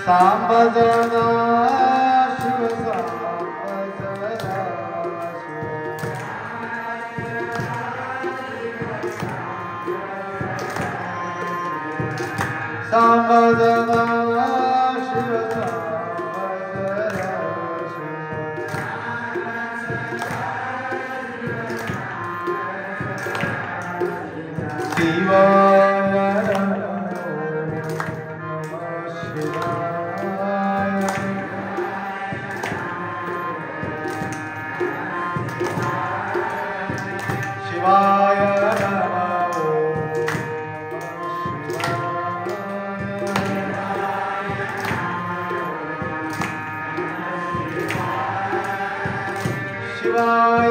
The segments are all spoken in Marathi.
सांब जगा शिव सांब जगा सांब जगा शिव सांब जगा शिवाय शिवाय शिवाय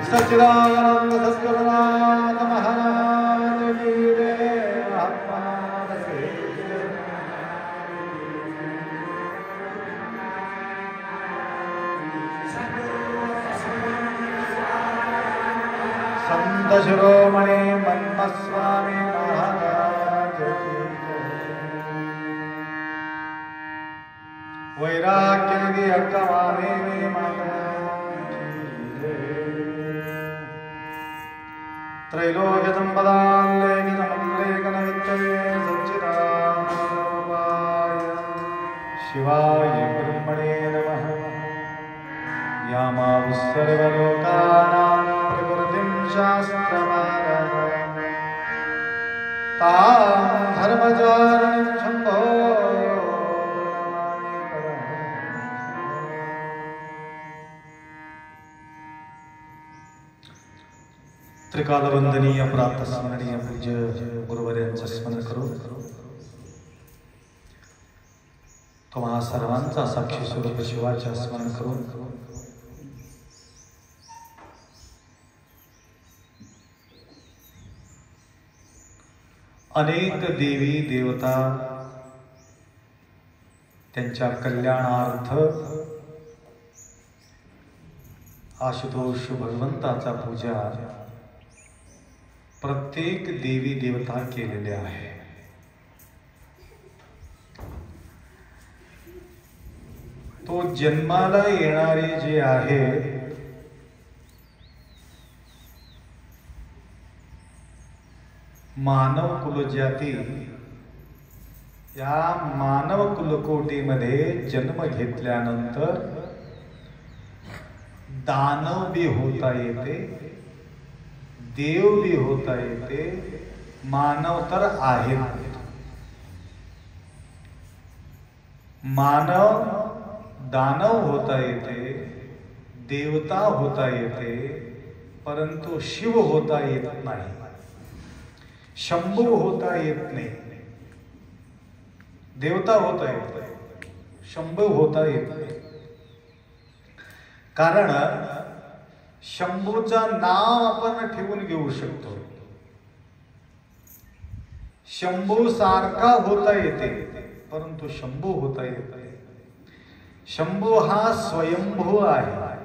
सच्चिदानंद सद्गुरुनाथ महाराज की जय। महात्मा संत शिरोमणि मन्मस्वामी महाराज की जय। वैराग्य निधि अक्कमादेवी माता त्रैलोक्य संपदालेखनमल्लेखनवित्तये सच्चिदानन्दरूपाय शिवाय ब्रह्मणे नमः। यामावुः सर्वलोकानां प्रकृतिं शास्त्रमागः तां धर्मचारिणीं शम्भो त्रिकालवंदनीय प्राप्त स्मरणीय पूज्य गुरुवर्यांचं स्मरण करू तुम्हा सर्वांचा साक्षी स्वरूप शिवाचे स्मरण करू अनेक देवी देवता त्यांच्या कल्याणार्थ आशुतोष भगवंताचा पूजा प्रत्येक देवी देवता केलेले आहे। तो जन्माला येणारे जे आहे मानव कुलजाती, या मानव कुलकोटीमध्ये जन्म घेतल्यानंतर दानव भी होता येते, देव भी होता येते, मानव तर आहे। मानव दानव होता येते, देवता होता येते, परंतु शिव होता येत नाही, शंभू होता येत नाही. देवता होता येत, शंभू होता येत नाही. कारण शंभूचं नाव आपण ठेवून घेऊ शकतो. शंभू सारखा होता येते, परंतु शंभू होता येत नाही. शंभू हा स्वयंभू आहे,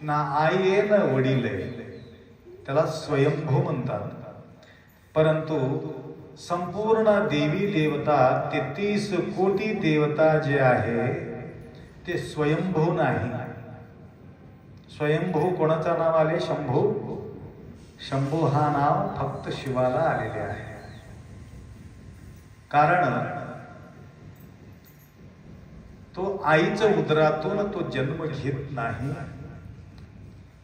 ना आई आहे ना वडील आहे, त्याला स्वयंभू म्हणतात. परंतु संपूर्ण देवी देवता 33 कोटी देवता जे आहे ते स्वयंभू नाही. स्वयंभू कोणाचं नाव आले? शंभू. शंभू हा नाव फक्त शिवाला आलेले आहे. कारण तो आईच्या उदरातून तो जन्म घेत नाही.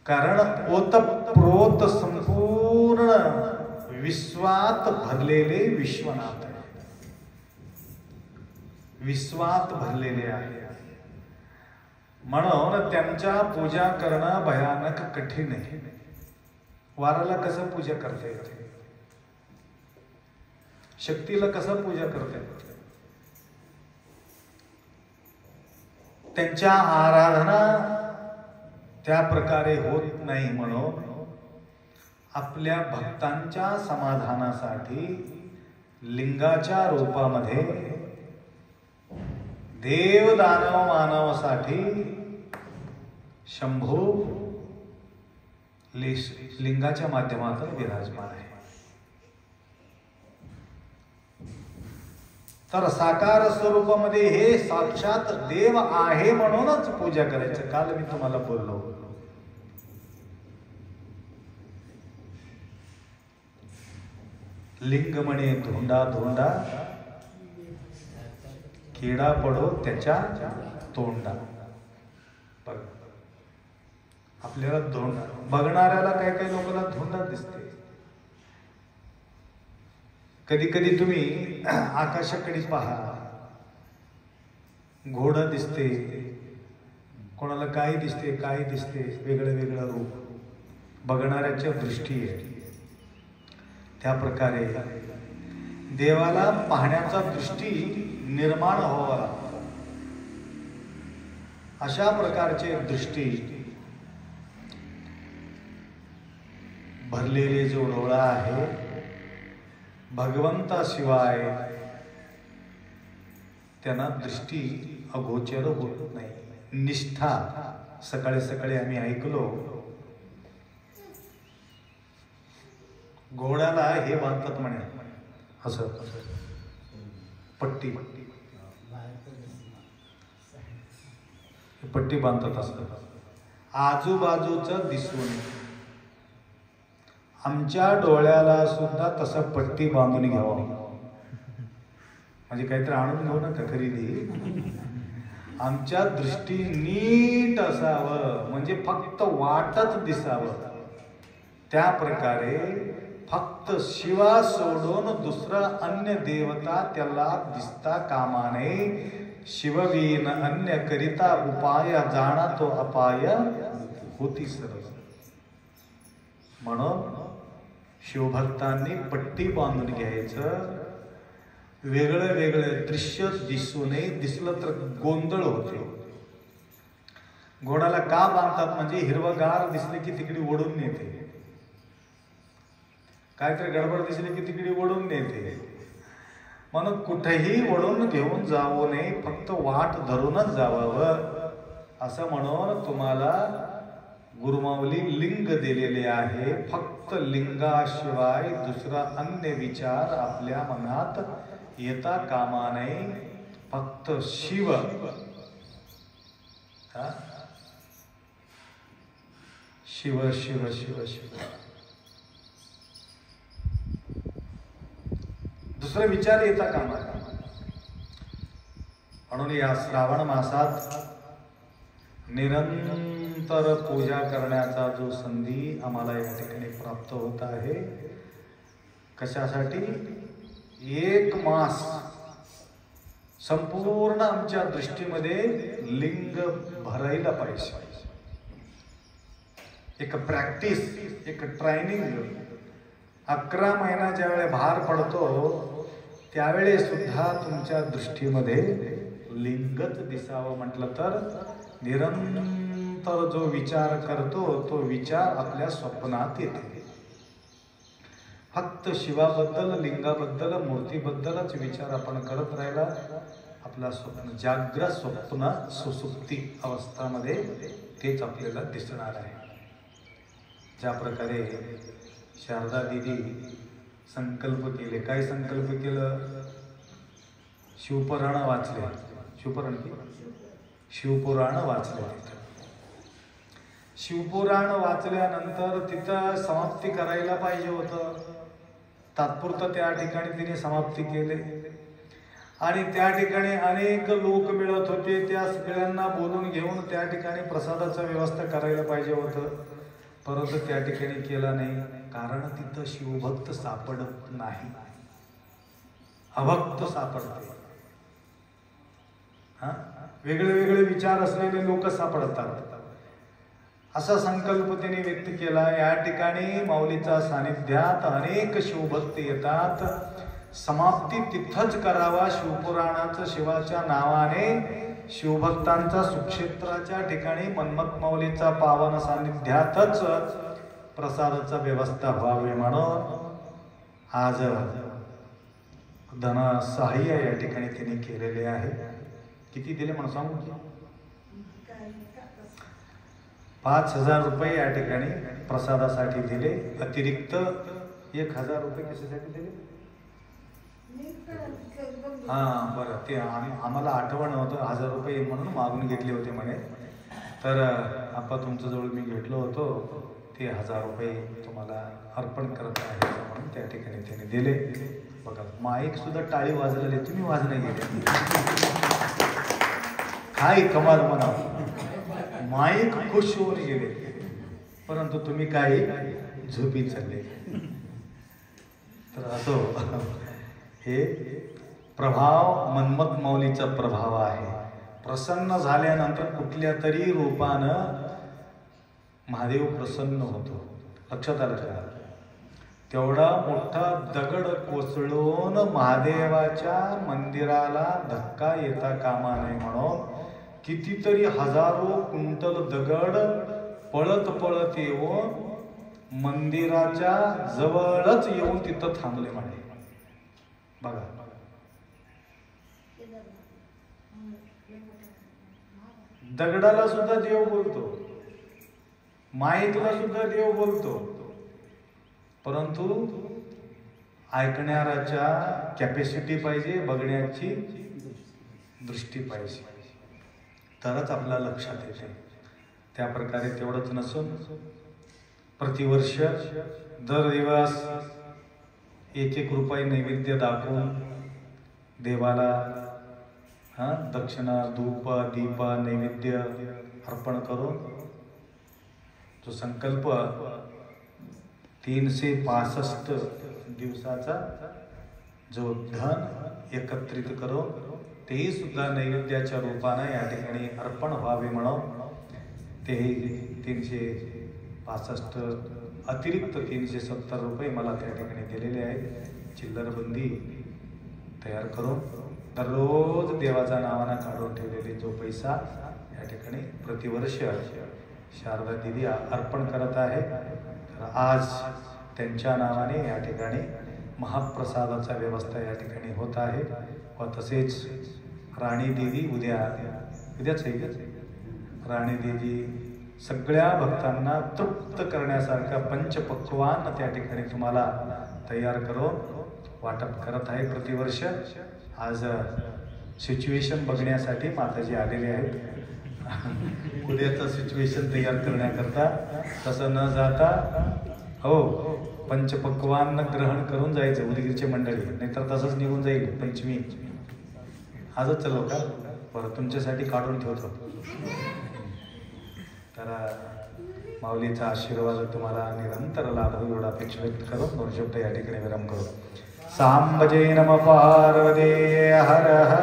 कारण ओतप्रोत संपूर्ण विश्वात भरलेले विश्वनाथ आहे, विश्वात भरलेले आहे. म्हणून त्यांच्या पूजा करणं भयानक कठीण आहे. वाराला कसं पूजा करता येते? शक्तीला कसं पूजा करता येते? त्यांच्या आराधना त्या प्रकारे होत नाही. म्हणून आपल्या भक्तांच्या समाधानासाठी लिंगाच्या रूपामध्ये देव दानव मानवासाठी शंभू लिंगाच्या माध्यमातून विराजमान आहे. तर साकार स्वरूपामध्ये हे साक्षात देव आहे म्हणूनच पूजा करायचं. काल मी तुम्हाला बोललो, लिंग म्हणे धोंडा धोंडा, किडा पडो त्याच्या तोंडा. बघ, आपल्याला धोंडा बघणाऱ्याला काही काही लोकांना धोंडा दिसते. कधी कधी तुम्ही आकाशाकडे पहा, घोडा दिसते, कोणाला काय दिसते, काय दिसते, वेगळं वेगळं रूप बघणाऱ्याच्या दृष्टी आहे. त्या प्रकारे देवाला पाहण्याचा दृष्टी निर्माण व्हावा लागतो. अशा प्रकारचे दृष्टी भरलेले जो डोळा आहे भगवंताशिवाय त्यांना दृष्टी अगोचर होत नाही. निष्ठा सकाळी सकाळी आम्ही ऐकलो, घोड्याला हे बांधतात म्हणे असं पट्टी पट्टी बांधतात असं आजूबाजूचं दिसून. आमच्या डोळ्याला सुद्धा तसं पट्टी बांधून घ्यावं, म्हणजे काहीतरी आणून घेऊ नका खरेदी. आमच्या दृष्टी नीट असावं, म्हणजे फक्त वाटच दिसावं. त्या प्रकारे फक्त शिवा सोडून दुसरं अन्य देवता त्याला दिसता कामा नये. शिववीन अन्य करिता उपाय, जाणा तो अपाय होती सर्व. म्हणून शिवभक्तांनी पट्टी बांधून घ्यायचं. वेगळं वेगळं दृश्य दिसू नये, दिसलं तर गोंधळ होते. घोड्याला का बांधतात? म्हणजे हिरवगार दिसले की तिकडे ओढून नेते, काहीतरी गडबड दिसली की तिकडे ओढून नेते. म्हणून कुठेही ओढून घेऊन जाऊ नये, फक्त वाट धरूनच जावावं. असं म्हणून तुम्हाला गुरुमाऊली लिंग दिलेले आहे. फक्त लिंगाशिवाय दुसरा अन्य विचार आपल्या मनात येता कामा नये. फक्त शिव, शिव शिव शिव शिव, दुसरा विचार येता कामा नये. म्हणून या श्रावण मासात निरंतर पूजा करण्याचा जो संधी आम्हाला या ठिकाणी प्राप्त होत आहे. कशासाठी? 1 मास संपूर्ण आमच्या दृष्टीमध्ये लिंग भरायला पाहिजे. एक प्रॅक्टिस, एक ट्रेनिंग. 11 महिना ज्यावेळेस भार पडतो त्यावेळेस सुद्धा तुमच्या दृष्टीमध्ये लिंगच दिसावं म्हटलं तर निरंतर जो विचार करतो तो विचार आपल्या स्वप्नात येते. फक्त शिवाबद्दल, लिंगाबद्दल, मूर्तीबद्दलच विचार आपण करत राहिला, आपला स्वप्न जाग्रत स्वप्न सुसुप्ती अवस्थामध्ये तेच आपल्याला दिसणार आहे. ज्या प्रकारे शारदा देवी संकल्प केले, काय संकल्प केलं? शिवपुराण वाचले. शिवपुराण वाचले. शिवपुराण वाचल्यानंतर तिथं समाप्ती करायला पाहिजे होतं. तात्पुरतं त्या ठिकाणी तिने समाप्ती केले आणि त्या ठिकाणी अनेक लोक मिळत होते. त्या सगळ्यांना बोलून घेऊन त्या ठिकाणी प्रसादाचा व्यवस्था करायला पाहिजे होतं, परंतु त्या ठिकाणी केला नाही. कारण तिथं शिवभक्त सापडत नाही, अभक्त सापडते. वेगळे वेगळे विचार असलेले लोक सापडतात. असा संकल्प त्यांनी व्यक्त केला. या ठिकाणी माऊलीच्या सानिध्यात अनेक शिवभक्त येतात. समाप्ती तिथंच करावा. शिवपुराणाचं शिवाच्या नावाने शिवभक्तांचा सुक्षेत्राच्या ठिकाणी मन्मथ माऊलीचा पावन सानिध्यातच प्रसादाचा व्यवस्था व्हावी म्हणून आज धन सहाय्य या ठिकाणी त्यांनी केलेले आहे. किती दिले म्हणून सांगू? 5,000 रुपये या ठिकाणी प्रसादासाठी दिले. अतिरिक्त 1,000 रुपये कशासाठी दिले? बरं, ते आम्हाला आठवण होतं 1,000 रुपये म्हणून मागून घेतले होते म्हणे. तर आपा तुमच्याजवळ मी भेटलो होतो, ते 1,000 रुपये तुम्हाला अर्पण करत आहे म्हणून त्या ठिकाणी त्याने दिले. बघा, माईक सुद्धा टाळी वाजलेली, तुम्ही वाजणे गेले. काय कमाल म्हणा, माईक खुश होऊन गेले, परंतु तुम्ही काही झोपी चालले. तर असो, हे प्रभाव मन्मथ माऊलीचा प्रभाव आहे. प्रसन्न झाल्यानंतर कुठल्या तरी रूपानं महादेव प्रसन्न होतो. लक्षात आलं का? तेवढा मोठा दगड कोसळून महादेवाच्या मंदिराला धक्का येता कामा नये म्हणून कितीतरी हजारो क्विंटल दगड पळत पळत येऊन मंदिराच्या जवळच येऊन तिथं थांबले म्हणे. बघा, दगडाला सुद्धा देव बोलतो, माईकला सुद्धा देव बोलतो, परंतु ऐकणाऱ्याच्या कॅपॅसिटी पाहिजे, बघण्याची दृष्टी पाहिजे, तरच आपल्या लक्षात येते. त्या प्रकारे तेवढंच नसून प्रतिवर्ष दर दिवस 1-1 रुपये नैवेद्य दाखवून देवाला दक्षिणा, धूप, दीप, नैवेद्य अर्पण करून तो संकल्प 365 दिवसाचा जो धन एकत्रित करून तेही सुद्धा नैवेद्याच्या रूपाने या ठिकाणी अर्पण व्हावे म्हणून तेही 365 अतिरिक्त 370 रुपये मला त्या ठिकाणी दिलेले आहेत. चिल्लरबंदी तयार करून दररोज देवाच्या नावानं काढून ठेवलेले जो पैसा या ठिकाणी प्रतिवर्ष शारदा दिदी अर्पण करत आहे. तर आज त्यांच्या नावाने या ठिकाणी महाप्रसादाचा व्यवस्था या ठिकाणी होत आहे. व तसेच राणी देवी उद्याच आहे. राणी देवी सगळ्या भक्तांना तृप्त करण्यासारखा पंचपक्वान्न त्या ठिकाणी तुम्हाला तयार करून वाटप करत आहे प्रतिवर्ष. आज सिच्युएशन बघण्यासाठी माताजी आलेले आहेत उद्याचं सिच्युएशन तयार करण्याकरता. तसं न जाता हो पंचपक्वान्न ग्रहण करून जायचं उदगीरची मंडळी, नाहीतर तसंच निघून जाईल पंचमी. आजच चलो का? बरं, तुमच्यासाठी काढून ठेवतो. तर माऊलीचा आशीर्वाद तुम्हाला निरंतर लाभ एवढा अपेक्षा व्यक्त करून 2 शब्द या ठिकाणी विराम करू. सांबजे नम पार्वती हर हर